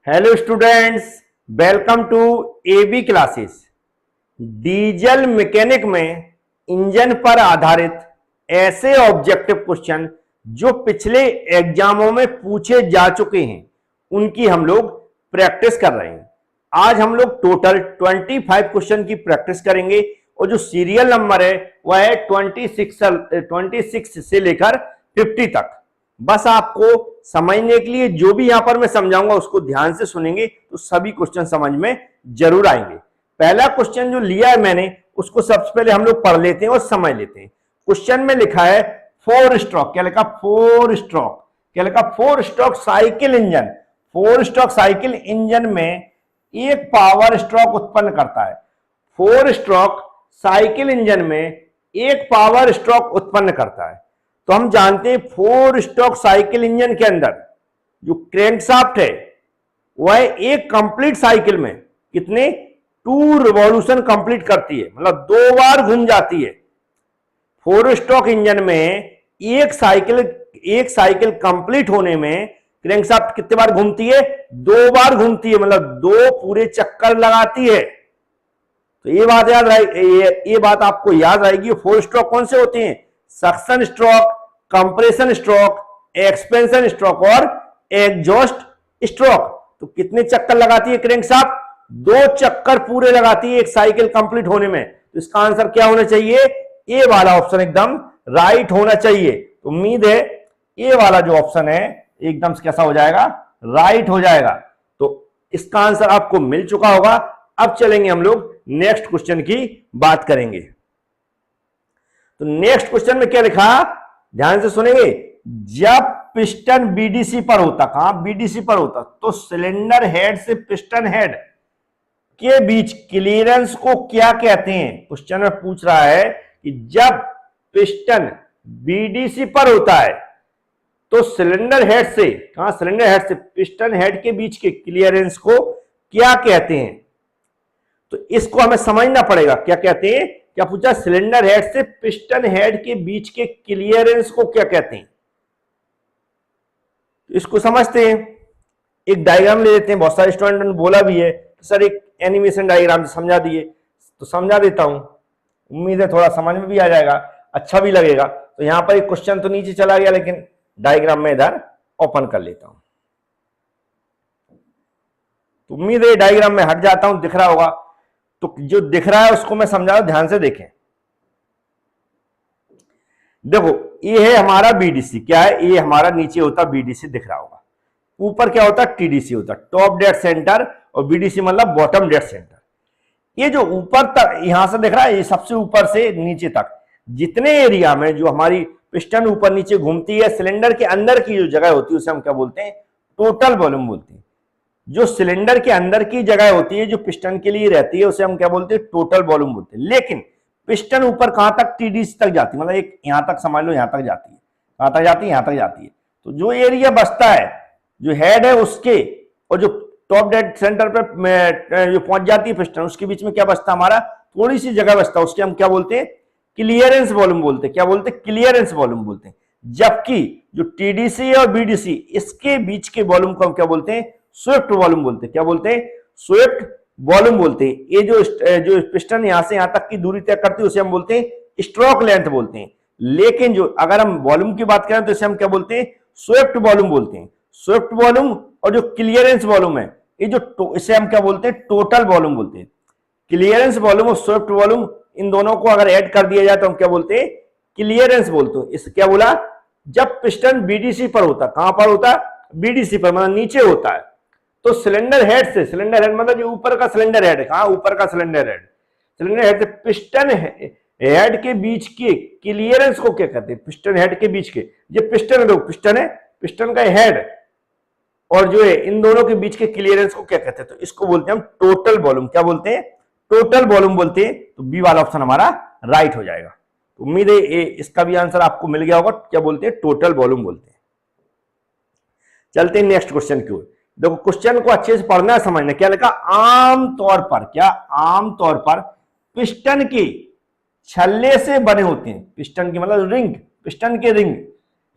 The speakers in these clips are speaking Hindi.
Hello students, welcome to AB classes. Diesel mechanic में इंजन पर आधारित ऐसे ऑब्जेक्टिव क्वेश्चन जो पिछले एग्जामों में पूछे जा चुके हैं उनकी हम लोग प्रैक्टिस कर रहे हैं। आज हम लोग टोटल 25 क्वेश्चन की प्रैक्टिस करेंगे और जो सीरियल नंबर है वह है 26 से लेकर 50 तक। बस आपको समझने के लिए जो भी यहां पर मैं समझाऊंगा उसको ध्यान से सुनेंगे तो सभी क्वेश्चन समझ में जरूर आएंगे। पहला क्वेश्चन जो लिया है मैंने उसको सबसे पहले हम लोग पढ़ लेते हैं और समझ लेते हैं। क्वेश्चन में लिखा है 4 स्ट्रोक। क्या लिखा? 4 स्ट्रोक। क्या लिखा? 4 stroke cycle engine. 4 stroke cycle engine में एक पावर स्ट्रोक उत्पन्न करता है। 4 स्ट्रोक साइकिल इंजन में एक पावर स्ट्रोक उत्पन्न करता है। तो हम जानते हैं 4 स्ट्रोक साइकिल इंजन के अंदर जो क्रैंकशाफ्ट है वह एक कंप्लीट साइकिल में कितने 2 रिवॉल्यूशन कंप्लीट करती है, मतलब 2 बार घूम जाती है। 4 स्ट्रोक इंजन में एक साइकिल कंप्लीट होने में क्रैंकशाफ्ट कितने बार घूमती है? 2 बार घूमती है, मतलब 2 पूरे चक्कर लगाती है। तो ये बात आपको याद रहेगी। 4 स्ट्रोक कौन से होते हैं? Suction stroke, compression stroke, expansion stroke और एग्जॉस्ट स्ट्रोक। तो कितने चक्कर लगाती है क्रैंकशाफ्ट? 2 चक्कर पूरे लगाती है एक साइकिल कंप्लीट होने में। तो इसका आंसर क्या होना चाहिए? ए वाला ऑप्शन एकदम राइट होना चाहिए। तो उम्मीद है ए वाला जो ऑप्शन है एकदम से कैसा हो जाएगा? राइट हो जाएगा। तो इसका आंसर आपको मिल चुका होगा। अब चलेंगे हम लोग नेक्स्ट क्वेश्चन की बात करेंगे। तो नेक्स्ट क्वेश्चन में क्या लिखा? ध्यान से सुनेंगे। जब पिस्टन बीडीसी पर होता, कहां? बीडीसी पर होता, तो सिलेंडर हेड से पिस्टन हेड के बीच क्लियरेंस को क्या कहते हैं? क्वेश्चन में पूछ रहा है कि जब पिस्टन बीडीसी पर होता है तो सिलेंडर हेड से, कहां? सिलेंडर हेड से पिस्टन हेड के बीच के क्लियरेंस को क्या कहते हैं? तो इसको हमें समझना पड़ेगा। क्या कहते हैं? क्या पूछा? सिलेंडर हेड से पिस्टन हेड के बीच के क्लियरेंस को क्या कहते हैं? इसको समझते हैं। एक डायग्राम ले लेते हैं। बहुत सारे स्टूडेंट ने बोला भी है सर एक एनिमेशन डायग्राम से समझा दिए, तो समझा देता हूं। उम्मीद है थोड़ा समझ में भी आ जाएगा, अच्छा भी लगेगा। तो यहां पर एक क्वेश्चन तो नीचे चला गया, लेकिन डायग्राम में इधर ओपन कर लेता हूं। तो उम्मीद है डायग्राम में हट जाता हूं, दिख रहा होगा। तो जो दिख रहा है उसको मैं समझा, ध्यान से देखें। देखो ये है हमारा बीडीसी। क्या है? ये हमारा नीचे होता बीडीसी, दिख रहा होगा। ऊपर क्या होता? टीडीसी होता, टॉप डेड सेंटर, और बीडीसी मतलब बॉटम डेड सेंटर। ये जो ऊपर तक यहां से दिख रहा है, ये सबसे ऊपर से नीचे तक जितने एरिया में जो हमारी पिस्टन ऊपर नीचे घूमती है, सिलेंडर के अंदर की जो जगह होती है उसे हम क्या बोलते हैं? टोटल वॉल्यूम बोलते हैं। जो सिलेंडर के अंदर की जगह होती है जो पिस्टन के लिए रहती है उसे हम क्या बोलते हैं? टोटल वॉल्यूम बोलते हैं। लेकिन पिस्टन ऊपर कहां तक? टीडीसी तक जाती है, मतलब एक यहां तक समझ लो, यहां तक जाती है। कहां तक जाती है? यहां तक जाती है। तो जो एरिया बचता है, जो हेड है उसके और जो टॉप डेड सेंटर पे जो पहुंच जाती है पिस्टन, उसके बीच में क्या बचता? हमारा थोड़ी सी जगह बचता है, उसके हम क्या बोलते हैं? क्लियरेंस वॉल्यूम बोलते हैं। क्या बोलते हैं? क्लियरेंस वॉल्यूम बोलते हैं। जबकि जो टीडीसी और बीडीसी इसके बीच के वॉल्यूम को हम क्या बोलते हैं? स्विफ्ट वॉल्यूम बोलते हैं। क्या बोलते हैं? स्विफ्ट वॉल्यूम बोलते हैं। ये जो पिस्टन यहां से यहां तक की दूरी तय करती है उसे हम बोलते हैं स्ट्रोक लेंथ बोलते हैं। लेकिन जो अगर हम वॉल्यूम की बात करें तो इसे हम क्या बोलते हैं? स्विफ्ट वॉल्यूम बोलते हैं। स्विफ्ट वॉल्यूम और जो क्लियरेंस वॉल्यूम है, ये जो इसे हम क्या बोलते हैं? टोटल वॉल्यूम बोलते हैं। क्लियरेंस वॉल्यूम और स्विफ्ट वॉल्यूम, इन दोनों को अगर ऐड कर दिया जाए तो हम क्या बोलते हैं? क्लियरेंस बोलते हैं। इस क्या बोला? जब पिस्टन बीडीसी पर होता, कहां पर होता? बीडीसी पर, मतलब नीचे होता है। तो सिलेंडर हेड से, सिलेंडर हेड मतलब जो ऊपर का सिलेंडर हेड है, कहां? ऊपर का सिलेंडर हेड, सिलेंडर हेड से पिस्टन हेड के बीच के क्लियरेंस को क्या कहते हैं? पिस्टन हेड के बीच के, ये पिस्टन है, देखो पिस्टन है, पिस्टन का हेड और जो है इन दोनों के बीच के क्लियरेंस को क्या कहते हैं? तो इसको बोलते हैं हम टोटल वॉल्यूम। क्या बोलते हैं? टोटल वॉल्यूम बोलते हैं। तो बी वाला ऑप्शन हमारा राइट हो जाएगा। तो उम्मीद है इसका भी आंसर आपको मिल गया होगा। क्या बोलते हैं? टोटल वॉल्यूम बोलते हैं। चलते हैं नेक्स्ट क्वेश्चन की ओर। देखो क्वेश्चन को अच्छे से पढ़ना समझना। क्या लिखा? आमतौर पर, क्या आमतौर पर पिस्टन के छल्ले से बने होते हैं। पिस्टन की मतलब रिंग, पिस्टन के रिंग।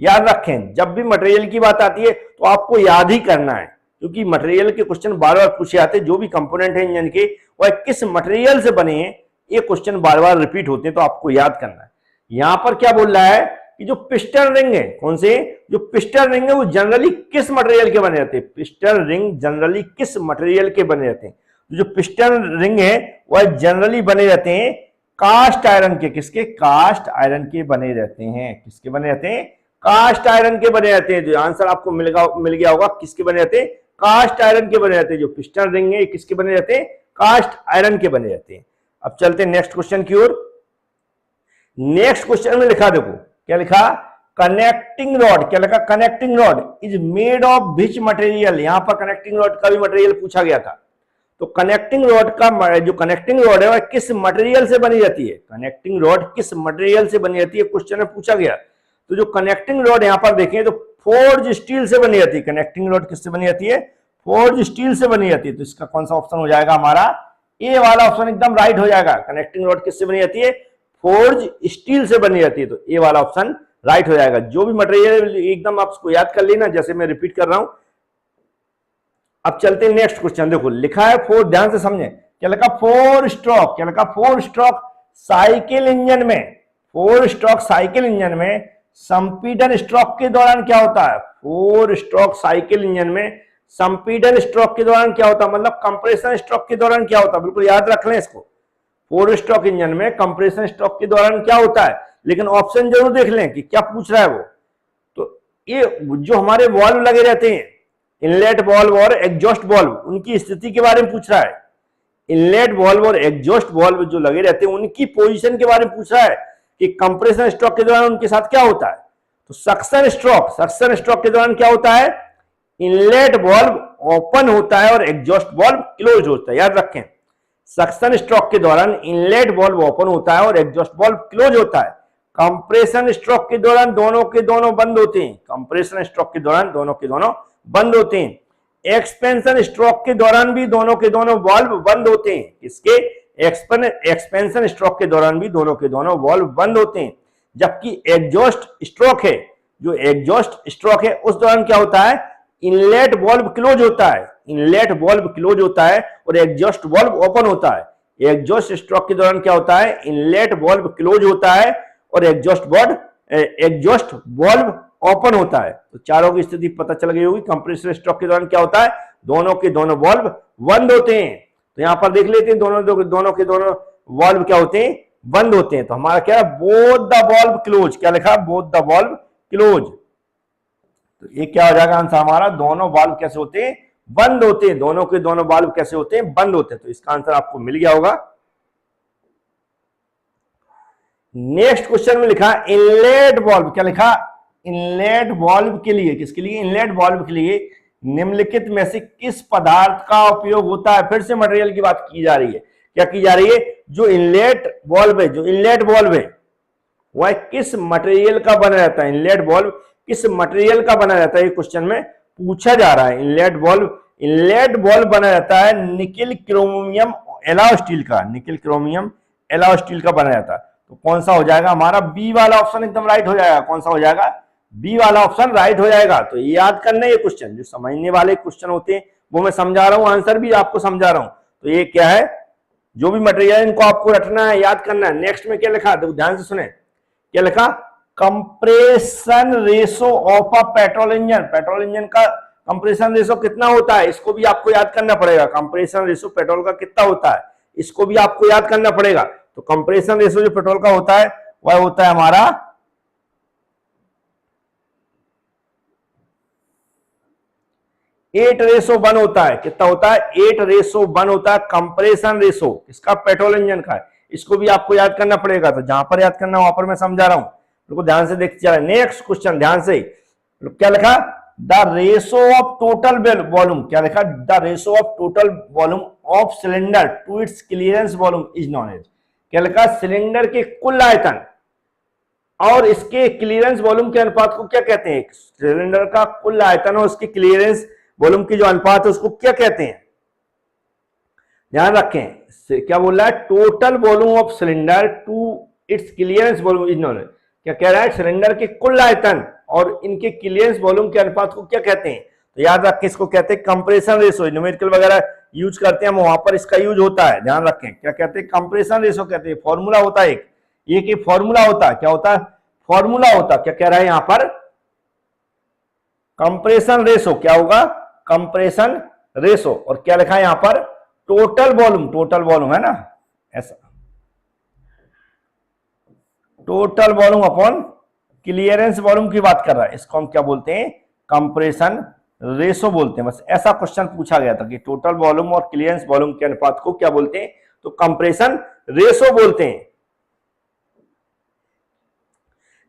याद रखें जब भी मटेरियल की बात आती है तो आपको याद ही करना है, क्योंकि मटेरियल के क्वेश्चन बार बार पूछे जाते हैं, जो भी कंपोनेंट है इंजन के वह किस मटेरियल से बने हैं, ये क्वेश्चन बार बार रिपीट होते हैं, तो आपको याद करना है। यहां पर क्या बोल रहा है कि जो पिस्टन रिंग है, कौन से, जो पिस्टन रिंग है वो जनरली किस मटेरियल के बने रहते हैं, पिस्टन रिंग जनरली किस मटेरियल के बने रहते हैं, जो पिस्टन रिंग है वह जनरली बने रहते हैं कास्ट आयरन के, किसके, कास्ट आयरन के बने रहते हैं, किसके बने रहते हैं, कास्ट आयरन के बने रहते हैं। जो आंसर आपको मिल गया होगा, किसके बने रहते हैं, कास्ट आयरन के बने रहते हैं। जो पिस्टन रिंग है किसके बने रहते हैं, कास्ट आयरन के बने रहते हैं। अब चलते हैं नेक्स्ट क्वेश्चन की ओर। नेक्स्ट क्वेश्चन में लिखा, देखो क्या लिखा, कनेक्टिंग रॉड, क्या लिखा, connecting rod is made of which material. यहां पर कनेक्टिंग रॉड का भी मटेरियल पूछा गया था, तो कनेक्टिंग रॉड का जो कनेक्टिंग रॉड है वह किस मटेरियल से बनी जाती है, कनेक्टिंग रॉड किस मटेरियल से बनी जाती है, क्वेश्चन में पूछा गया। तो जो कनेक्टिंग रॉड यहां पर देखें तो फोर्ज स्टील से बनी जाती है, कनेक्टिंग रॉड किससे बनी जाती है, फोर्ज स्टील से बनी जाती है। तो इसका कौन सा ऑप्शन हो जाएगा हमारा, ए वाला ऑप्शन एकदम राइट हो जाएगा। कनेक्टिंग रॉड किससे बनी जाती है, फोर्ज स्टील से बनी जाती है, तो ए वाला ऑप्शन राइट हो जाएगा। जो भी मटेरियल एकदम आपको याद कर लेना, जैसे मैं रिपीट कर रहा हूं। अब चलते हैं नेक्स्ट क्वेश्चन, देखो लिखा है फोर, ध्यान से समझें, क्या लिखा, फोर स्ट्रोक, क्या लिखा, फोर स्ट्रोक साइकिल इंजन में, फोर स्ट्रोक साइकिल इंजन में संपीड़न स्ट्रोक के दौरान क्या होता है, फोर स्ट्रोक साइकिल इंजन में संपीड़न स्ट्रोक के दौरान क्या होता है, मतलब कंप्रेशन स्ट्रोक के दौरान क्या होता है, बिल्कुल याद रख लें इसको। फोर स्ट्रोक इंजन में कंप्रेशन स्ट्रोक के दौरान क्या होता है, लेकिन ऑप्शन जरूर देख लें कि क्या पूछ रहा है वो। तो ये जो हमारे वॉल्व लगे रहते हैं, इनलेट वॉल्व और एग्जॉस्ट वॉल्व, उनकी स्थिति के बारे में पूछ रहा है। इनलेट वॉल्व और एग्जॉस्ट वॉल्व जो लगे रहते हैं उनकी पोजीशन के बारे में पूछ रहा है कि कंप्रेशन स्ट्रोक के दौरान उनके साथ क्या होता है। तो सक्शन स्ट्रोक के दौरान क्या होता है, इनलेट वॉल्व ओपन होता है और एग्जॉस्ट वॉल्व क्लोज होता है, याद रखें। सक्शन स्ट्रोक के दौरान इनलेट वॉल्व ओपन होता है और एग्जॉस्ट वॉल्व क्लोज होता है। कंप्रेशन स्ट्रोक के दौरान दोनों के दोनों बंद होते हैं, कंप्रेशन स्ट्रोक के दौरान दोनों के दोनों बंद होते हैं। एक्सपेंशन स्ट्रोक के दौरान भी दोनों के दोनों वॉल्व बंद होते हैं, किसके, एक्सपेंशन स्ट्रोक के दौरान भी दोनों के दोनों वॉल्व बंद होते हैं। जबकि एग्जॉस्ट स्ट्रोक है, जो एग्जॉस्ट स्ट्रोक है उस दौरान क्या होता है, इनलेट वॉल्व क्लोज होता है, इनलेट वॉल्व क्लोज होता है और एग्जॉस्ट वॉल्व ओपन होता है। एग्जॉस्ट स्ट्रोक के दौरान क्या होता है, इनलेट वॉल्व क्लोज होता है और एग्जॉस्ट वॉल्व ओपन होता है। तो चारों की स्थिति पता चल गई होगी। कंप्रेसर स्ट्रोक के दौरान क्या होता है, दोनों के दोनों वॉल्व बंद होते हैं। तो यहां पर देख लेते हैं दोनों के दोनों वॉल्व क्या होते हैं, बंद होते हैं। तो हमारा क्या है, बोथ द वॉल्व क्लोज, क्या लिखा, बोथ द वॉल्व क्लोज। तो ये क्या हो जाएगा आंसर हमारा, दोनों वाल्व कैसे होते हैं, बंद होते हैं, दोनों के दोनों वाल्व कैसे होते हैं, बंद होते हैं। तो इसका आंसर आपको मिल गया होगा। नेक्स्ट क्वेश्चन में लिखा इनलेट वॉल्व, क्या लिखा, इनलेट वॉल्व के लिए, किसके लिए, इनलेट वॉल्व के लिए निम्नलिखित में से किस पदार्थ का उपयोग होता है। फिर से मटेरियल की बात की जा रही है, क्या की जा रही है, जो इनलेट वॉल्व है, जो इनलेट वॉल्व है वह किस मटेरियल का बना रहता है, इनलेट वॉल्व किस मटेरियल का बना रहता है, ये क्वेश्चन में पूछा जा रहा है। इनलेट वॉल्व बना रहता है निकिल क्रोमियम एलॉय स्टील का, निकिल क्रोमियम एलॉय स्टील का बना रहता है। तो कौन सा हो जाएगा हमारा, बी वाला ऑप्शन एकदम राइट हो जाएगा। कौन सा हो जाएगा, बी वाला ऑप्शन राइट हो जाएगा। तो ये याद करना, ये क्वेश्चन जो समझने वाले क्वेश्चन होते हैं वो मैं समझा रहा हूं, आंसर भी आपको समझा रहा हूं। तो ये क्या है, जो भी मटेरियल इनको आपको रटना है, याद करना है। नेक्स्ट में क्या लिखा, तो ध्यान से सुने, क्या लिखा, compression ratio of a petrol engine का कंप्रेशन रेशो कितना होता है, इसको भी आपको याद करना पड़ेगा। कंप्रेशन रेशो पेट्रोल का कितना होता है, इसको भी आपको याद करना पड़ेगा। तो कंप्रेशन रेशो जो पेट्रोल का होता है वह होता है हमारा 8:1 होता है। कितना होता है, 8:1 होता है कंप्रेशन रेशो, इसका पेट्रोल इंजन का है। इसको भी आपको याद करना पड़ेगा। तो जहां पर याद करना वहां पर मैं समझा रहा हूं, बिल्कुल ध्यान से देखते चला। नेक्स्ट क्वेश्चन ध्यान से, क्या लिखा, the ratio of total volume, क्या लिखा, the ratio of total volume of cylinder to its clearance volume is known as, क्या लिखा, सिलेंडर के कुल आयतन और इसके क्लियरेंस वॉल्यूम के अनुपात को क्या कहते हैं। सिलेंडर का कुल आयतन और उसके क्लियरेंस वॉल्यूम की जो अनुपात है उसको क्या कहते हैं, ध्यान रखें। क्या बोल रहा है, total volume of cylinder to its clearance volume is known as, क्या कह रहा है, सिलेंडर के कुल आयतन और इनके क्लियरेंस वॉल्यूम के अनुपात को क्या कहते हैं। तो याद रखें इसको कहते हैं कंप्रेशन रेशो। न्यूमेरिकल वगैरह यूज करते हैं हम, वहां पर इसका यूज होता है, ध्यान रखें। क्या कहते हैं? कंप्रेशन रेशो कहते हैं। फॉर्मूला होता है एक फॉर्मूला होता है। क्या होता है? फॉर्मूला होता। क्या कह रहा है यहां पर? Compression ratio. क्या होगा? Compression ratio. और क्या लिखा है यहां पर? टोटल वॉल्यूम है ना, ऐसा, total volume upon clearance volume की बात कर रहा है। इसको हम क्या बोलते हैं? कंप्रेशन रेशो बोलते हैं। बस ऐसा क्वेश्चन पूछा गया था कि टोटल वॉल्यूम और क्लियरेंस वॉल्यूम के अनुपात को क्या बोलते हैं? तो कंप्रेशन रेशो बोलते हैं।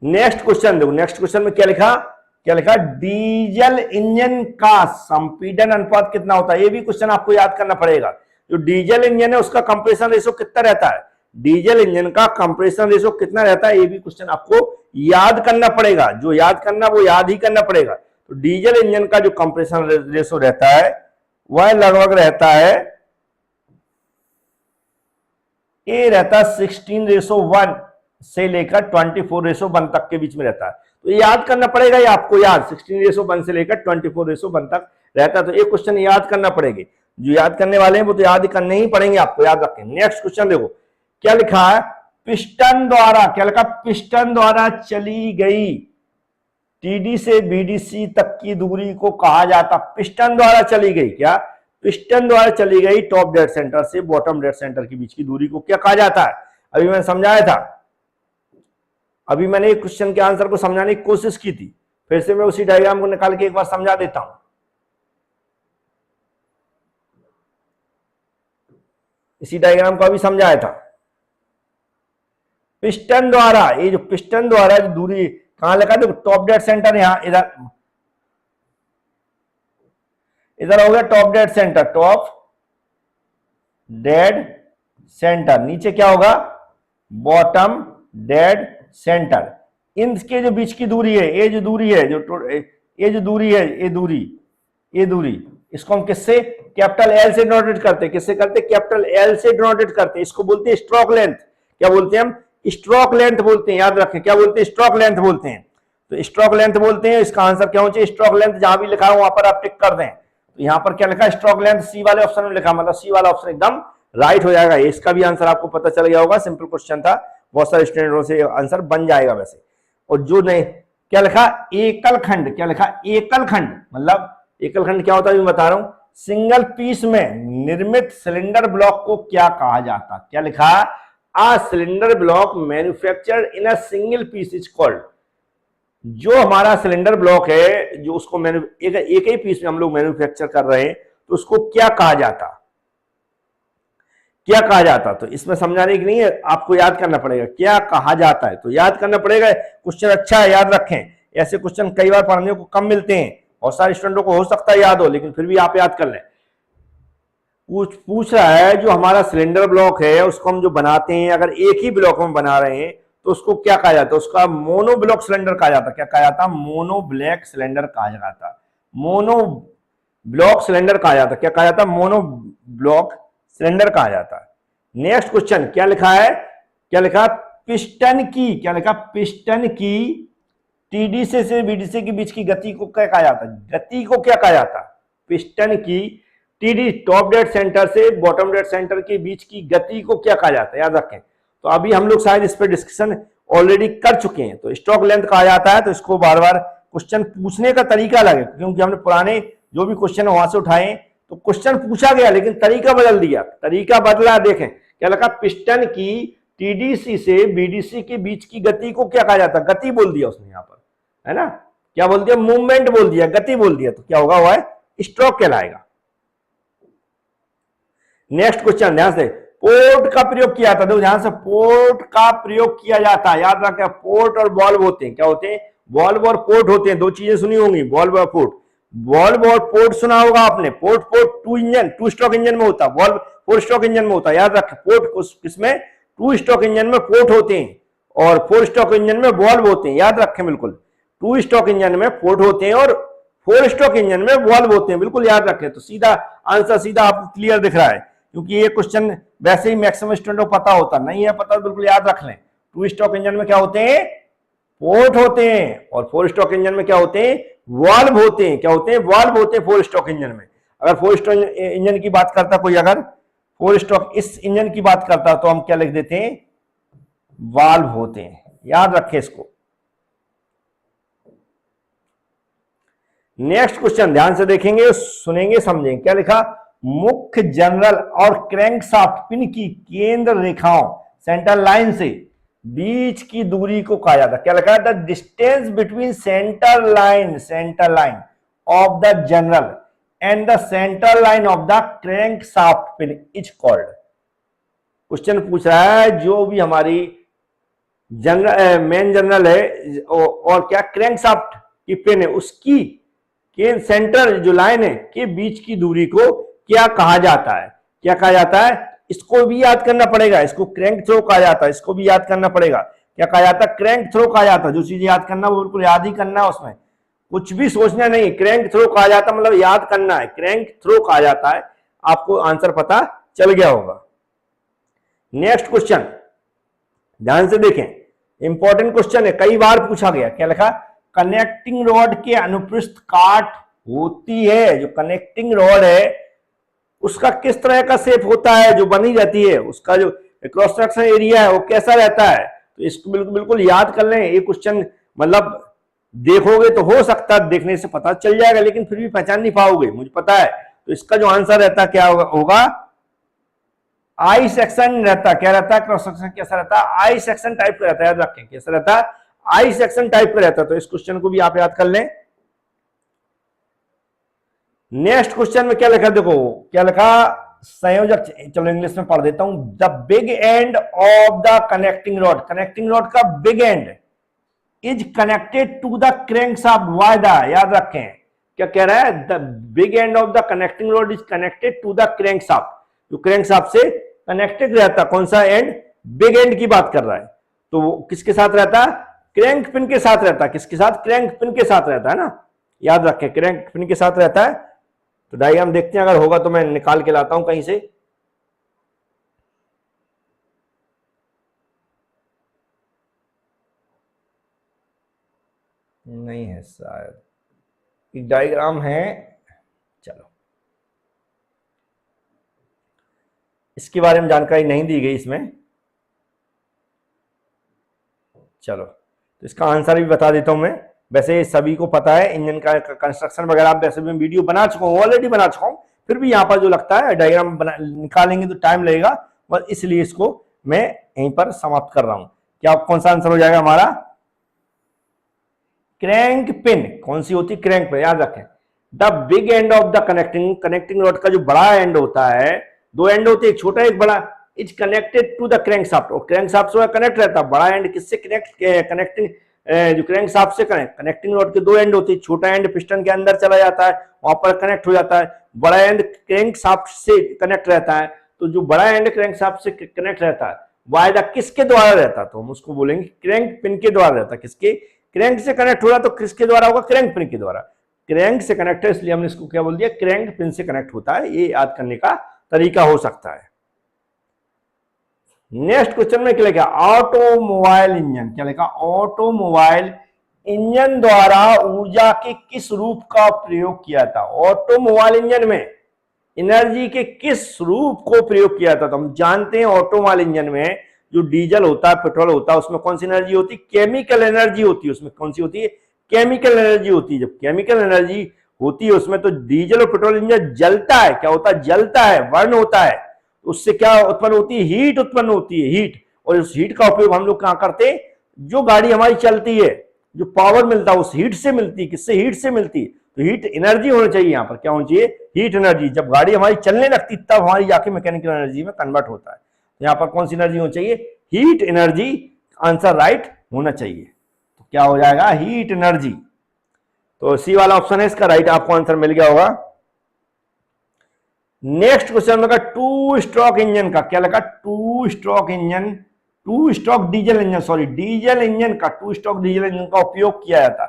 नेक्स्ट क्वेश्चन देखो, नेक्स्ट क्वेश्चन में क्या लिखा? डीजल इंजन का संपीड़न अनुपात कितना होता है? ये भी क्वेश्चन आपको याद करना पड़ेगा। जो डीजल इंजन है उसका कंप्रेशन रेशो कितना रहता है? डीजल इंजन का कंप्रेशन रेशो कितना रहता है? ये भी क्वेश्चन आपको याद करना पड़ेगा। जो याद करना वो याद ही करना पड़ेगा। तो डीजल इंजन का जो कंप्रेशन रेशो रहता है वह लगभग रहता है, ये रहता है 16:1 से लेकर 24:1 तक के बीच में रहता है। तो याद करना पड़ेगा, ये आपको याद 16:1 से लेकर 24:1 तक रहता है। तो एक क्वेश्चन याद करना पड़ेगा। जो याद करने वाले हैं वो तो याद करने ही पड़ेंगे, आपको याद रखें। नेक्स्ट क्वेश्चन देखो क्या लिखा है? पिस्टन द्वारा, क्या लिखा? पिस्टन द्वारा चली गई टीडी से बीडीसी तक की दूरी को कहा जाता। पिस्टन द्वारा चली गई, क्या? पिस्टन द्वारा चली गई टॉप डेड सेंटर से बॉटम डेड सेंटर के बीच की दूरी को क्या कहा जाता है? अभी मैंने समझाया था, अभी मैंने एक क्वेश्चन के आंसर को समझाने की कोशिश की थी। फिर से मैं उसी डायग्राम को निकाल के एक बार समझा देता हूं। इसी डायग्राम को अभी समझाया था। पिस्टन द्वारा, ये जो पिस्टन द्वारा जो दूरी कहां लिखा? देखो टॉप डेड सेंटर यहां, इधर हो गया top dead centre, top dead centre. नीचे क्या होगा? Bottom dead centre. इनके जो बीच की दूरी है, ये जो दूरी है, ये जो दूरी है, ये दूरी इसको हम किससे? कैपिटल एल से डिनोटेट करते हैं। किससे करते हैं? कैपिटल एल से डिनोटेट करते हैं। इसको बोलते हैं स्ट्रोक लेंथ। क्या बोलते हैं हम? स्ट्रोक लेंथ बोलते हैं। याद रखें, क्या बोलते हैं? स्ट्रोक लेंथ बोलते हैं। तो स्ट्रोक लेंथ बोलते हैं। इसका आंसर क्या होना चाहिए? Stroke length. जहां भी लिखा है वहां पर आप टिक कर दें। तो यहां पर क्या लिखा है? स्ट्रोक लेंथ सी वाले ऑप्शन में लिखा, मतलब सी वाला ऑप्शन एकदम राइट हो जाएगा। इसका भी आंसर आपको पता चल गया होगा, सिंपल क्वेश्चन था, बहुत सारे स्टूडेंटों से आंसर बन जाएगा वैसे। और जो नहीं, क्या लिखा? एकल खंड। क्या लिखा? एकल खंड। मतलब एकल खंड क्या होता है मैं बता रहा हूं। सिंगल पीस में निर्मित सिलेंडर ब्लॉक को क्या कहा जाता? क्या लिखा? A cylinder block manufactured in a single piece is called. जो हमारा सिलेंडर ब्लॉक है, जो उसको एक ही पीस में हम लोग मैन्युफैक्चर कर रहे हैं, तो उसको क्या कहा जाता? क्या कहा जाता? तो इसमें समझाने की नहीं है, आपको याद करना पड़ेगा क्या कहा जाता है। तो याद करना पड़ेगा। क्वेश्चन अच्छा है, याद रखें। ऐसे क्वेश्चन कई बार पढ़ने को कम मिलते हैं और सारे स्टूडेंटों को हो सकता है याद हो, लेकिन फिर भी आप याद कर लें। पूछ रहा है जो हमारा सिलेंडर ब्लॉक है उसको हम जो बनाते हैं, अगर एक ही ब्लॉक में बना रहे हैं तो उसको क्या कहा जाता है? उसका मोनो ब्लॉक सिलेंडर कहा जाता। क्या कहा जाता? मोनो ब्लॉक सिलेंडर कहा जाता। मोनो ब्लॉक सिलेंडर कहा जाता। क्या कहा जाता? मोनो ब्लॉक सिलेंडर कहा जाता। नेक्स्ट क्वेश्चन क्या लिखा है? क्या लिखा? पिस्टन की, क्या लिखा? पिस्टन की टीडी से बीडीसी के बीच की गति को क्या कहा जाता? गति को क्या कहा जाता? पिस्टन की टीडी टॉप डेड सेंटर से बॉटम डेड सेंटर के बीच की गति को क्या कहा जाता है? याद रखें। तो अभी हम लोग शायद इस पर डिस्कशन ऑलरेडी कर चुके हैं। तो स्ट्रोक लेंथ कहा जाता है। तो इसको बार बार क्वेश्चन पूछने का तरीका अलग है, क्योंकि हमने पुराने जो भी क्वेश्चन वहां से उठाए तो क्वेश्चन पूछा गया लेकिन तरीका बदल दिया। तरीका बदला, देखें क्या लिखा? पिस्टन की टीडीसी से बीडीसी के बीच की गति को क्या कहा जाता? गति बोल दिया उसने यहां पर, है ना? क्या बोल दिया? मूवमेंट बोल दिया, गति बोल दिया। तो क्या होगा? वह स्ट्रोक कहलाएगा। नेक्स्ट क्वेश्चन ध्यान से, पोर्ट का प्रयोग किया था। देखो ध्यान से, पोर्ट का प्रयोग किया जाता है। याद रखें, पोर्ट और बॉल्व होते हैं। क्या होते हैं? बॉल्व और पोर्ट होते हैं। दो चीजें सुनी होंगी, बॉल्व और पोर्ट। बॉल्व और पोर्ट सुना होगा आपने। पोर्ट टू स्ट्रोक इंजन में होता है, बॉल्व 4 स्ट्रोक इंजन में होता है। याद रखें, पोर्ट किसमें? 2 स्ट्रोक इंजन में पोर्ट होते हैं और 4 स्ट्रोक इंजन में बॉल्व होते हैं। याद रखें बिल्कुल, 2 स्ट्रोक इंजन में पोर्ट होते हैं और 4 स्ट्रोक इंजन में बॉल्व होते हैं। बिल्कुल याद रखें। तो सीधा आंसर सीधा आपको क्लियर दिख रहा है, क्योंकि ये क्वेश्चन वैसे ही मैक्सिमम स्टूडेंट को पता होता नहीं है। पता तो बिल्कुल याद रख लें। 2 स्ट्रोक इंजन में क्या होते हैं? पोर्ट होते हैं और 4 स्ट्रोक इंजन में क्या होते हैं? वाल्व होते हैं, क्या होते हैं, वाल्व होते हैं फोर स्ट्रोक इंजन में। अगर फोर स्ट्रोक इंजन की बात करता कोई, अगर फोर स्ट्रोक इस इंजन की बात करता तो हम क्या लिख देते हैं, वाल्व होते हैं, याद रखें इसको। नेक्स्ट क्वेश्चन ध्यान से देखेंगे, सुनेंगे, समझेंगे। क्या लिखा, मुख्य जनरल और क्रैंकशाफ्ट पिन की केंद्र रेखाओं सेंटर लाइन से बीच की दूरी को कहा जाता है। क्या लिखा है, the distance between centre line of the general and the centre line of the crankshaft pin is called. Question पूछ रहा है जो भी हमारी जनरल मेन जनरल है और क्या क्रैंकशाफ्ट की पिन है, उसकी के सेंटर जो लाइन है के बीच की दूरी को क्या कहा जाता है, क्या कहा जाता है, इसको भी याद करना पड़ेगा। इसको क्रैंक थ्रो कहा जाता है, इसको भी याद करना पड़ेगा। क्या कहा जाता है, क्रैंक थ्रो कहा जाता है। जो चीज याद करना वो बिल्कुल याद ही करना है, उसमें कुछ भी सोचना नहीं। क्रैंक थ्रो कहा जाता है मतलब याद करना है, क्रैंक थ्रो कहा जाता है। आपको आंसर पता चल गया होगा। नेक्स्ट क्वेश्चन ध्यान से देखें, इंपॉर्टेंट क्वेश्चन है, कई बार पूछा गया। क्या लिखा, कनेक्टिंग रॉड के अनुप्रस्थ काट होती है, जो कनेक्टिंग रॉड है उसका किस तरह का शेप होता है, जो बनी रहती है, उसका जो क्रॉस सेक्शन एरिया है वो कैसा रहता है। तो इसको बिल्कुल याद कर लें। ये क्वेश्चन मतलब देखोगे तो हो सकता है देखने से पता चल जाएगा, लेकिन फिर भी पहचान नहीं पाओगे, मुझे पता है। तो इसका जो आंसर रहता है क्या होगा, आई सेक्शन रहता। क्या रहता है, क्रॉस सेक्शन कैसा रहता है, आई सेक्शन टाइप का रहता है, याद रखें कैसा रहता है, आई सेक्शन टाइप का रहता है। तो इस क्वेश्चन को भी आप याद कर लें। नेक्स्ट क्वेश्चन में क्या लिखा, देखो क्या लिखा, संयोजक, चलो इंग्लिश में पढ़ देता हूं। The big end of the connecting rod, connecting rod का big end is connected to the crankshaft by the, याद रखें क्या कह रहा है, the big end of the connecting rod is connected to the crankshaft, जो क्रैंकशाफ्ट से कनेक्टेड रहता। कौन सा एंड, बिग एंड की बात कर रहा है। तो वो किसके साथ रहता है, क्रैंक पिन के साथ रहता है। किसके साथ, क्रैंक पिन के साथ रहता है ना, याद रखें क्रैंक पिन के साथ रहता है। तो डायग्राम देखते हैं, अगर होगा तो मैं निकाल के लाता हूं कहीं से। नहीं है शायद, एक डायग्राम है, चलो इसके बारे में जानकारी नहीं दी गई इसमें। चलो तो इसका आंसर भी बता देता हूं मैं। वैसे सभी को पता है इंजन का कंस्ट्रक्शन वगैरह, आप वैसे भी वीडियो बना चुका हूँ, ऑलरेडी बना चुका हूँ, फिर भी यहाँ पर जो लगता है डायग्राम निकालेंगे तो टाइम लगेगा, और इसलिए इसको मैं यहीं पर समाप्त कर रहा हूँ। क्या कौन सा आंसर हो जाएगा हमारा, क्रैंक पिन। कौन सी होती, क्रैंक पिन, याद रखें। The big end of the connecting rod का जो बड़ा एंड होता है, दो एंड होते हैं, एक छोटा एक बड़ा, is connected to the crankshaft, और क्रैंकशाफ्ट से कनेक्ट रहता है। बड़ा एंड किससे कनेक्टिंग, जो क्रैंकशाफ्ट से कनेक्टिंग रॉड के दो एंड होते हैं, छोटा एंड पिस्टन के अंदर चला जाता है, वहां पर कनेक्ट हो जाता है, बड़ा एंड क्रैंकशाफ्ट से कनेक्ट रहता है। तो जो बड़ा एंड क्रैंकशाफ्ट से कनेक्ट रहता है वायदा किसके द्वारा रहता है, तो हम उसको बोलेंगे क्रैंक पिन के द्वारा रहता है। किसके, क्रैंक से कनेक्ट हो रहा तो किसके द्वारा होगा, क्रैंक पिन के द्वारा। क्रैंक से कनेक्ट है इसलिए हमने इसको क्या बोल दिया, क्रैंक पिन से कनेक्ट होता है। ये याद करने का तरीका हो सकता है। नेक्स्ट क्वेश्चन में क्या लिखा, ऑटोमोबाइल इंजन। क्या लिखा, ऑटोमोबाइल इंजन द्वारा ऊर्जा के किस रूप का प्रयोग किया था। ऑटोमोबाइल इंजन में एनर्जी के किस रूप को प्रयोग किया था। तो हम जानते हैं ऑटोमोबाइल इंजन में जो डीजल होता है, पेट्रोल होता है, उसमें कौन सी एनर्जी होती है, केमिकल एनर्जी होती है। उसमें कौन सी होती है, केमिकल एनर्जी होती है। जब केमिकल एनर्जी होती है उसमें, तो डीजल और पेट्रोल इंजन जलता है, क्या होता है, जलता है, बर्न होता है। उससे क्या उत्पन्न होती है, हीट उत्पन्न होती है, हीट। और उस हीट का उपयोग हम लोग कहां करते हैं, जो गाड़ी हमारी चलती है, जो पावर मिलता है उस हीट से मिलती है। किससे, हीट से मिलती है। तो हीट एनर्जी होनी चाहिए, यहाँ पर क्या होनी चाहिए, हीट एनर्जी। जब गाड़ी हमारी चलने लगती तब हमारी जाके मैकेनिकल एनर्जी में कन्वर्ट होता है। तो यहाँ पर कौन सी एनर्जी होनी चाहिए, हीट एनर्जी। आंसर राइट होना चाहिए। तो क्या हो जाएगा, हीट एनर्जी। तो सी वाला ऑप्शन है इसका राइट, आपको आंसर मिल गया होगा। नेक्स्ट क्वेश्चन में टू स्ट्रोक इंजन का क्या लगा, two stroke engine, two stroke diesel engine, sorry diesel engine का, टू स्ट्रोक डीजल इंजन का उपयोग किया जाता।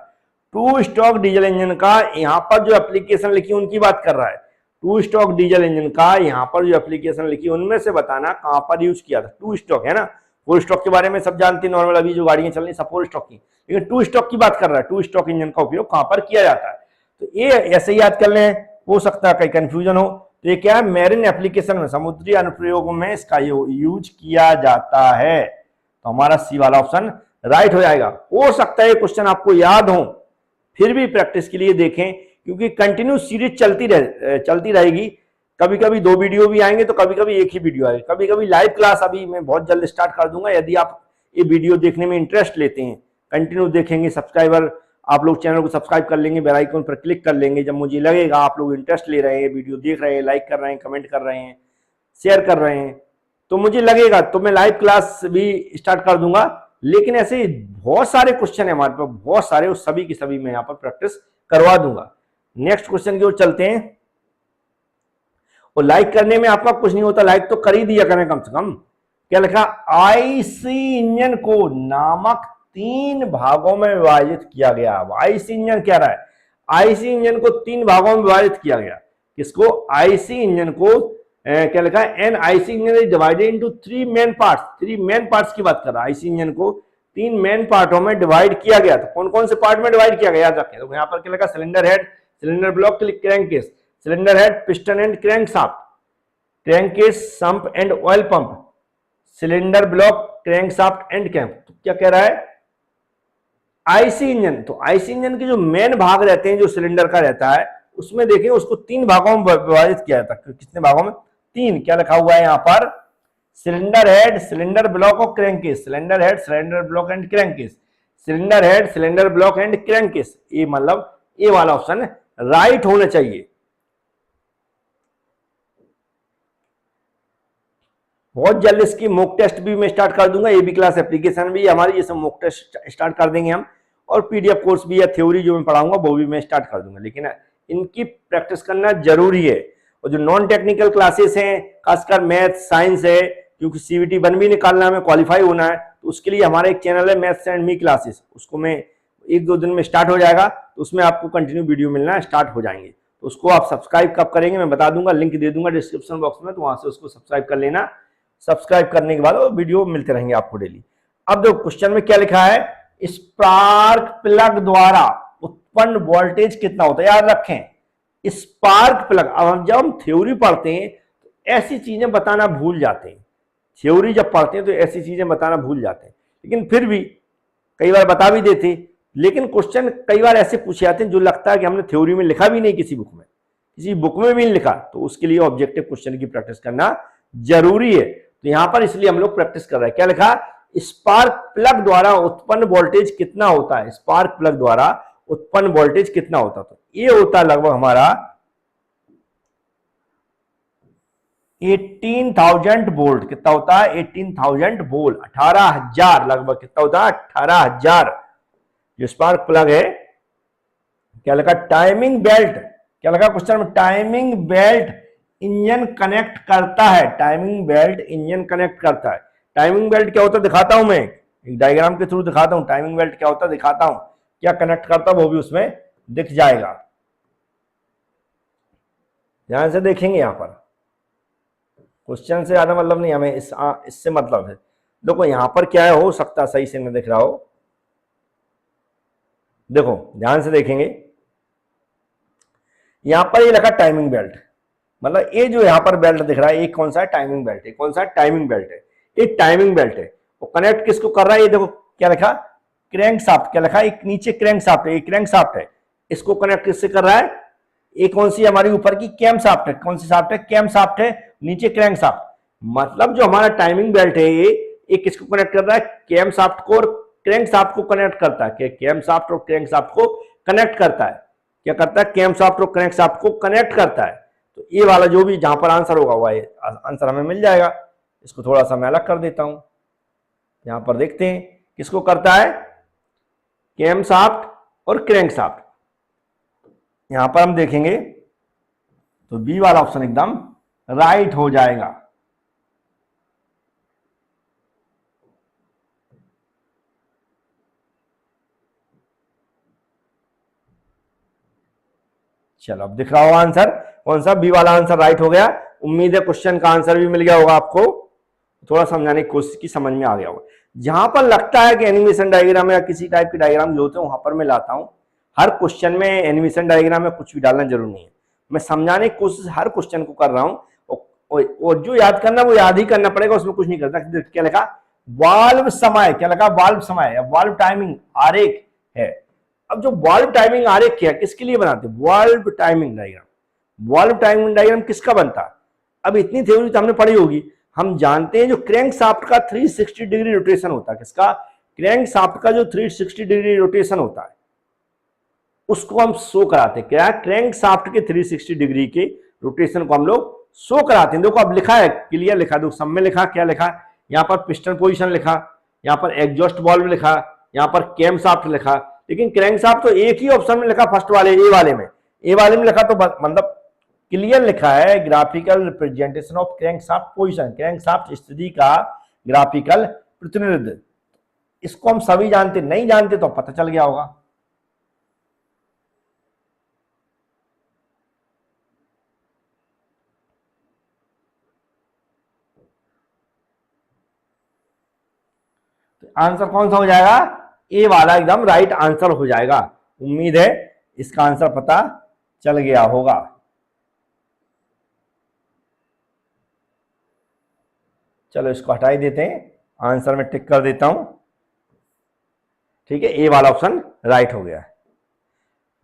टू स्ट्रोक डीजल इंजन का यहां पर जो एप्लीकेशन लिखी उनकी बात कर रहा है। टू स्ट्रोक डीजल इंजन का यहां पर जो एप्लीकेशन लिखी उनमें से बताना कहां पर यूज किया था। टू स्ट्रोक है ना, फोर स्ट्रोक के बारे में सब जानते हैं, नॉर्मल अभी जो गाड़ियां चल रही सब फोर स्ट्रोक की, लेकिन टू स्ट्रोक की बात कर रहा है, टू स्ट्रोक इंजन का उपयोग कहां पर किया जाता है। तो ये ऐसे ही याद कर लें, हो सकता है कहीं कंफ्यूजन हो। तो ये क्या है, मैरिन एप्लीकेशन में, समुद्री अनुप्रयोगों में इसका यूज किया जाता है। तो हमारा सी वाला ऑप्शन राइट हो जाएगा। हो सकता है क्वेश्चन आपको याद हो, फिर भी प्रैक्टिस के लिए देखें, क्योंकि कंटिन्यू सीरीज चलती रहेगी। कभी कभी 2 वीडियो भी आएंगे तो कभी कभी एक ही वीडियो आएगी, कभी कभी लाइव क्लास अभी मैं बहुत जल्द स्टार्ट कर दूंगा। यदि आप ये वीडियो देखने में इंटरेस्ट लेते हैं, कंटिन्यू देखेंगे, सब्सक्राइबर आप लोग चैनल को सब्सक्राइब कर लेंगे, बेल आइकन पर क्लिक कर लेंगे, जब मुझे लगेगा आप लोग इंटरेस्ट ले रहे हैं, वीडियो देख रहे हैं, लाइक कर रहे हैं, कमेंट कर रहे हैं, शेयर कर रहे हैं, तो मुझे लगेगा तो मैं लाइव क्लास भी स्टार्ट कर दूंगा। लेकिन ऐसे बहुत सारे क्वेश्चन है हमारे पास, बहुत सारे, उस सभी की सभी मैं यहाँ पर प्रैक्टिस करवा दूंगा। नेक्स्ट क्वेश्चन की ओर चलते हैं। और लाइक करने में आपका कुछ नहीं होता, लाइक तो कर ही दिया करें कम से कम। क्या लिखा, आईसी इंजन को नामक 3 भागों में विभाजित किया गया। आईसी इंजन क्या रहा है, आईसी इंजन को 3 भागों में विभाजित किया गया। किसको, आईसी इंजन को क्या लिखा है, an IC engine is divided into 3 main parts. 3 main parts की बात कर रहा है, आईसी इंजन को 3 मेन पार्टों में डिवाइड किया गया। तो कौन कौन से पार्ट में डिवाइड किया गया याद रखें। तो यहाँ पर क्या लिखा, cylinder head, cylinder block, crankcase, cylinder head, piston and crankshaft, crankcase, sump and oil pump, cylinder block, crankshaft and camp. तो क्या कह रहा है, आईसी इंजन, तो आईसी इंजन के जो मेन भाग रहते हैं, जो सिलेंडर का रहता है, उसमें देखें उसको 3 भागों में विभाजित किया जाता है। कितने भागों में, 3। क्या लिखा हुआ है यहाँ पर, सिलेंडर हेड, सिलेंडर ब्लॉक और crankcase, cylinder head, cylinder block and crankcase, cylinder head, cylinder block and crankcase. ये मतलब ये वाला ऑप्शन राइट होना चाहिए। बहुत जल्द इसकी मॉक टेस्ट भी मैं स्टार्ट कर दूंगा, एबी क्लास एप्लीकेशन भी हमारी, ये सब मॉक टेस्ट स्टार्ट कर देंगे हम, और पीडीएफ कोर्स भी या थ्योरी जो मैं पढ़ाऊंगा वो भी मैं स्टार्ट कर दूंगा। लेकिन इनकी प्रैक्टिस करना जरूरी है। और जो नॉन टेक्निकल क्लासेस हैं, खासकर मैथ साइंस है, क्योंकि सीवीटी 1 भी निकालना है, हमें क्वालिफाई होना है, तो उसके लिए हमारा एक चैनल है मैथ्स एंड मी क्लासेस, उसको मैं 1-2 दिन में स्टार्ट हो जाएगा, तो उसमें आपको कंटिन्यू वीडियो मिलना स्टार्ट हो जाएंगे। तो उसको आप सब्सक्राइब कब करेंगे मैं बता दूंगा, लिंक दे दूंगा डिस्क्रिप्शन बॉक्स में, तो वहां से उसको सब्सक्राइब कर लेना। सब्सक्राइब करने के बाद वो वीडियो मिलते रहेंगे आपको डेली। अब देखो क्वेश्चन में क्या लिखा है, स्पार्क प्लग द्वारा उत्पन्न वोल्टेज कितना होता है। याद रखें, स्पार्क प्लग, अब जब हम थ्योरी पढ़ते हैं तो ऐसी चीजें बताना भूल जाते हैं, थ्योरी जब पढ़ते हैं तो ऐसी चीजें बताना भूल जाते हैं, लेकिन फिर भी कई बार बता भी देते। लेकिन क्वेश्चन कई बार ऐसे पूछे जाते हैं जो लगता है कि हमने थ्योरी में लिखा भी नहीं, किसी बुक में, किसी बुक में भी नहीं लिखा, तो उसके लिए ऑब्जेक्टिव क्वेश्चन की प्रैक्टिस करना जरूरी है। तो यहां पर इसलिए हम लोग प्रैक्टिस कर रहे हैं। क्या लिखा, स्पार्क प्लग द्वारा उत्पन्न वोल्टेज कितना होता है, स्पार्क प्लग द्वारा उत्पन्न वोल्टेज कितना होता है। तो ये होता है लगभग हमारा 18,000 वोल्ट। कितना होता है, 18,000 वोल्ट, 18,000 लगभग। कितना होता है, 18,000। जो स्पार्क प्लग है, क्या लिखा, टाइमिंग बेल्ट, क्या लिखा क्वेश्चन में, टाइमिंग बेल्ट इंजन कनेक्ट करता है, टाइमिंग बेल्ट इंजन कनेक्ट करता है। टाइमिंग बेल्ट क्या होता है दिखाता हूं मैं, एक डायग्राम के थ्रू दिखाता हूं, टाइमिंग बेल्ट क्या होता है दिखाता हूं, क्या कनेक्ट करता है वो भी उसमें दिख जाएगा। ध्यान से देखेंगे, यहां पर क्वेश्चन से ज्यादा मतलब नहीं, हमें इससे मतलब है। देखो यहां पर क्या है, हो सकता है सही से न दिख रहा हो, देखो ध्यान से देखेंगे, यहां पर ये लिखा टाइमिंग बेल्ट, मतलब ये जो यहां पर बेल्ट दिख रहा है, ये कौन सा है, टाइमिंग बेल्ट है। कौन सा टाइमिंग बेल्ट है, ये टाइमिंग बेल्ट है। वो कनेक्ट किसको कर रहा है, ये देखो क्या लिखा, क्रैंक शाफ्ट। क्या लिखा, एक नीचे क्रैंक शाफ्ट है, ये क्रैंक शाफ्ट है, इसको कनेक्ट किससे कर रहा है, ये कौन सी हमारी ऊपर की कैम शाफ्ट है, कौन सी शाफ्ट है, कैम शाफ्ट है, नीचे क्रैंक शाफ्ट। मतलब जो हमारा टाइमिंग बेल्ट है, ये किसको कनेक्ट कर रहा है, कैम शाफ्ट को और क्रैंक शाफ्ट को कनेक्ट करता है। कैम शाफ्ट और क्रैंक शाफ्ट को कनेक्ट करता है। क्या करता है, कैम शाफ्ट और क्रैंक शाफ्ट को कनेक्ट करता है। तो ये वाला जो भी जहां पर आंसर होगा वह आंसर हमें मिल जाएगा। इसको थोड़ा सा मैं अलग कर देता हूं, यहां पर देखते हैं किसको करता है, कैम शाफ्ट और क्रैंक शाफ्ट। यहां पर हम देखेंगे तो बी वाला ऑप्शन एकदम राइट हो जाएगा। चलो अब दिख रहा होगा आंसर, कौन सा, बी वाला आंसर राइट हो गया। उम्मीद है क्वेश्चन का आंसर भी मिल गया होगा आपको। थोड़ा समझाने की कोशिश की, समझ में आ गया होगा। जहां पर लगता है कि एनिमेशन डायग्राम या किसी टाइप की डायग्राम जो होते हैं वहां पर मैं लाता हूं। हर क्वेश्चन में एनिमेशन डायग्राम में कुछ भी डालना जरूरी नहीं है, मैं समझाने की कोशिश हर क्वेश्चन को कर रहा हूं। और जो याद करना वो याद ही करना पड़ेगा, उसमें कुछ नहीं करता। क्या लिखा, वाल्व समय, क्या लिखा, वाल्व समय या वाल्व टाइमिंग आरेख है। अब जो वाल्व टाइमिंग आरेख क्या है, किसके लिए बनाते हैं, valve timing diagram. Valve timing diagram किसका बनता है, अब इतनी थ्योरी तो हमने पढ़ी होगी। हम जानते हैं जो क्रैंक शाफ्ट का 360 डिग्री रोटेशन होता है, किसका, क्रैंक शाफ्ट का जो 360 डिग्री रोटेशन होता है उसको हम शो कराते हैं। क्या, क्रैंक शाफ्ट के 360 डिग्री के रोटेशन को हम लोग शो कराते हैं। देखो अब लिखा है, क्लियर लिखा, देखो सब में लिखा, क्या लिखा, यहाँ पर पिस्टन पोजीशन लिखा, यहाँ पर एग्जॉस्ट वाल्व लिखा, यहाँ पर कैम शाफ्ट लिखा, लेकिन क्रैंक शाफ्ट तो एक ही ऑप्शन में लिखा, फर्स्ट वाले ए वाले में, ए वाले में लिखा, तो मतलब क्लियर लिखा है graphical representation of crank shaft position, crank shaft स्थिति का ग्राफिकल प्रतिनिधित्व। इसको हम सभी जानते, नहीं जानते तो पता चल गया होगा। आंसर कौन सा हो जाएगा, ए वाला एकदम राइट आंसर हो जाएगा। उम्मीद है इसका आंसर पता चल गया होगा। चलो इसको हटा ही देते हैं, आंसर में टिक कर देता हूं। ठीक है, ए वाला ऑप्शन राइट हो गया।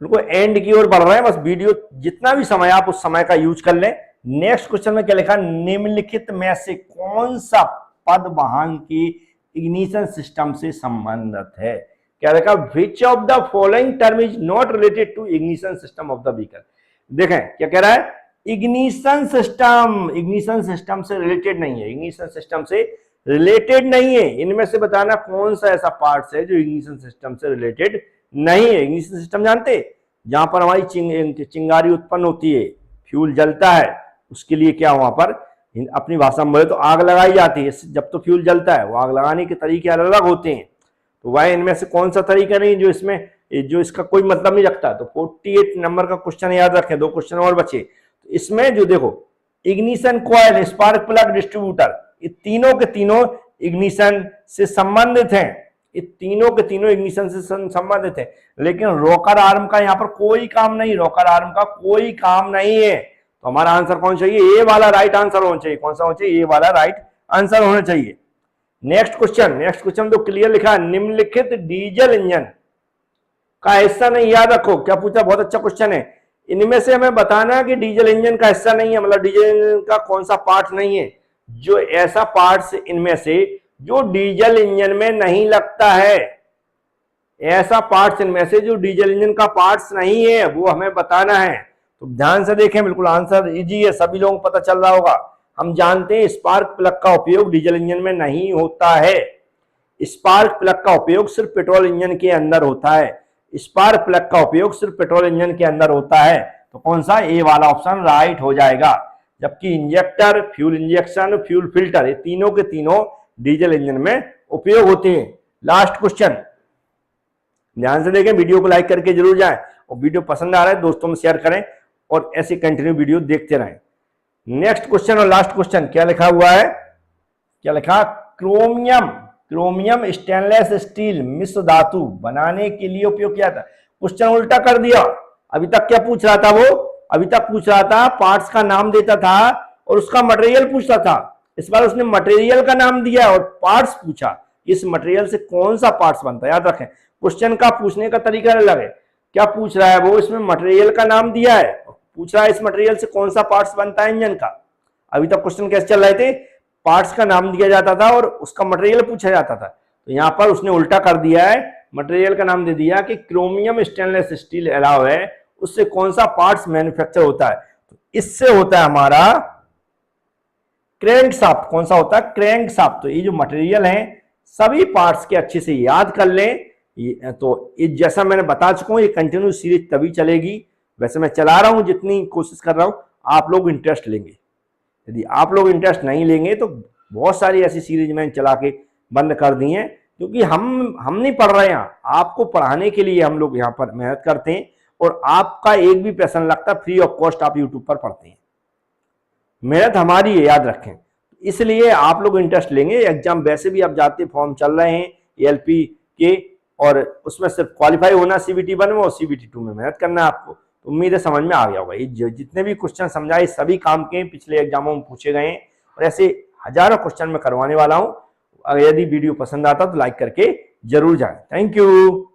बिल्कुल एंड की ओर बढ़ रहे हैं, बस वीडियो जितना भी समय आप उस समय का यूज कर लें। नेक्स्ट क्वेश्चन में क्या लिखा, निम्नलिखित में से कौन सा पद वाहन की इग्निशन सिस्टम से संबंधित है। क्या लिखा, which of the following term is not related to ignition system of the vehicle. देखें क्या कह रहा है, इग्निशन सिस्टम से रिलेटेड नहीं है, इग्निशन सिस्टम से रिलेटेड नहीं है। इनमें से बताना कौन सा ऐसा पार्ट है जो इग्निशन सिस्टम से रिलेटेड नहीं है। इग्निशन सिस्टम जानते, जहां पर हमारी चिंगारी उत्पन्न होती है, फ्यूल जलता है, उसके लिए क्या वहां पर अपनी भाषा में बोले तो आग लगाई जाती है। जब तो फ्यूल जलता है, वो आग लगाने के तरीके अलग अलग होते हैं, तो वह इनमें से कौन सा तरीका नहीं जो इसमें जो इसका कोई मतलब नहीं रखता। तो 48 नंबर का क्वेश्चन याद रखें, 2 क्वेश्चन और बचे। तो इसमें जो देखो, ignition coil, spark plug, distributor, ये तीनों के तीनों इग्निशन से संबंधित हैं, ये तीनों के तीनों इग्निशन से संबंधित है। लेकिन रोकर आर्म का यहाँ पर कोई काम नहीं, रोकर आर्म का कोई काम नहीं है। तो हमारा आंसर कौन चाहिए, ए वाला राइट आंसर होना चाहिए। कौन सा होना चाहिए, ए वाला राइट आंसर होना चाहिए। नेक्स्ट क्वेश्चन तो क्लियर लिखा, निम्नलिखित डीजल इंजन का हिस्सा नहीं, याद रखो क्या पूछा, बहुत अच्छा क्वेश्चन है। इनमें से हमें बताना है कि डीजल इंजन का हिस्सा नहीं है, मतलब डीजल इंजन का कौन सा पार्ट नहीं है, जो ऐसा पार्ट्स इनमें से जो डीजल इंजन में नहीं लगता है, ऐसा पार्ट्स इनमें से जो डीजल इंजन का पार्ट्स नहीं है, वो हमें बताना है। तो ध्यान से देखें, बिल्कुल आंसर इजी है, सभी लोगों को पता चल रहा होगा। हम जानते हैं स्पार्क प्लग का उपयोग डीजल इंजन में नहीं होता है, स्पार्क प्लग का उपयोग सिर्फ पेट्रोल इंजन के अंदर होता है, स्पार्क प्लग का उपयोग सिर्फ पेट्रोल इंजन के अंदर होता है। तो कौन सा, ए वाला ऑप्शन राइट हो जाएगा। जबकि injector, fuel injection, fuel filter, ये तीनों के तीनों डीजल इंजन में उपयोग होते हैं। लास्ट क्वेश्चन, ध्यान से देखें, वीडियो को लाइक करके जरूर जाएं, और वीडियो पसंद आ रहा है दोस्तों में शेयर करें, और ऐसे कंटिन्यू वीडियो देखते रहें। नेक्स्ट क्वेश्चन और लास्ट क्वेश्चन क्या लिखा हुआ है, क्या लिखा, क्रोमियम स्टेनलेस स्टील मिश्र धातु बनाने के लिए उपयोग किया था। क्वेश्चन उल्टा कर दिया। अभी तक क्या पूछ रहा था वो, अभी तक पूछ रहा था पार्ट्स का नाम देता था और उसका मटेरियल पूछता था। इस बार उसने मटेरियल का नाम दिया और पार्ट्स पूछा, इस मटेरियल से कौन सा पार्ट्स बनता है। याद रखें, क्वेश्चन का पूछने का तरीका अलग है। क्या पूछ रहा है वो, इसमें मटेरियल का नाम दिया है, पूछ रहा है इस मटेरियल से कौन सा पार्ट्स बनता है इंजन का। अभी तक क्वेश्चन कैसे चल रहे थे, पार्ट्स का नाम दिया जाता था और उसका मटेरियल पूछा जाता था। तो यहां पर उसने उल्टा कर दिया है, मटेरियल का नाम दे दिया कि क्रोमियम स्टेनलेस स्टील एलॉय है, उससे कौन सा पार्ट्स मैन्युफैक्चर होता है। तो इससे होता है हमारा क्रैंक शाफ्ट। कौन सा होता है, क्रैंक शाफ्ट। तो ये जो मटेरियल है सभी पार्ट्स के अच्छे से याद कर लें। तो ये जैसा मैंने बता चुका हूं, ये कंटिन्यू सीरीज तभी चलेगी। वैसे मैं चला रहा हूं, जितनी कोशिश कर रहा हूं, आप लोग इंटरेस्ट लेंगे। यदि आप लोग इंटरेस्ट नहीं लेंगे तो बहुत सारी ऐसी सीरीज मैंने चला के बंद कर दी हैं, क्योंकि हम नहीं पढ़ रहे हैं, आपको पढ़ाने के लिए हम लोग यहाँ पर मेहनत करते हैं, और आपका एक भी पैसा लगता, फ्री ऑफ कॉस्ट आप यूट्यूब पर पढ़ते हैं। मेहनत हमारी है, याद रखें। इसलिए आप लोग इंटरेस्ट लेंगे। एग्जाम वैसे भी आप जाते फॉर्म चल रहे हैं एएलपी के, और उसमें सिर्फ क्वालिफाई होना CBT 1 में और CBT 2 में मेहनत करना है आपको। तो उम्मीद है समझ में आ गया होगा। ये जितने भी क्वेश्चन समझाए सभी काम के पिछले एग्जामों में पूछे गए हैं, और ऐसे हजारों क्वेश्चन मैं करवाने वाला हूं। यदि वीडियो पसंद आता तो लाइक करके जरूर जाए। Thank you.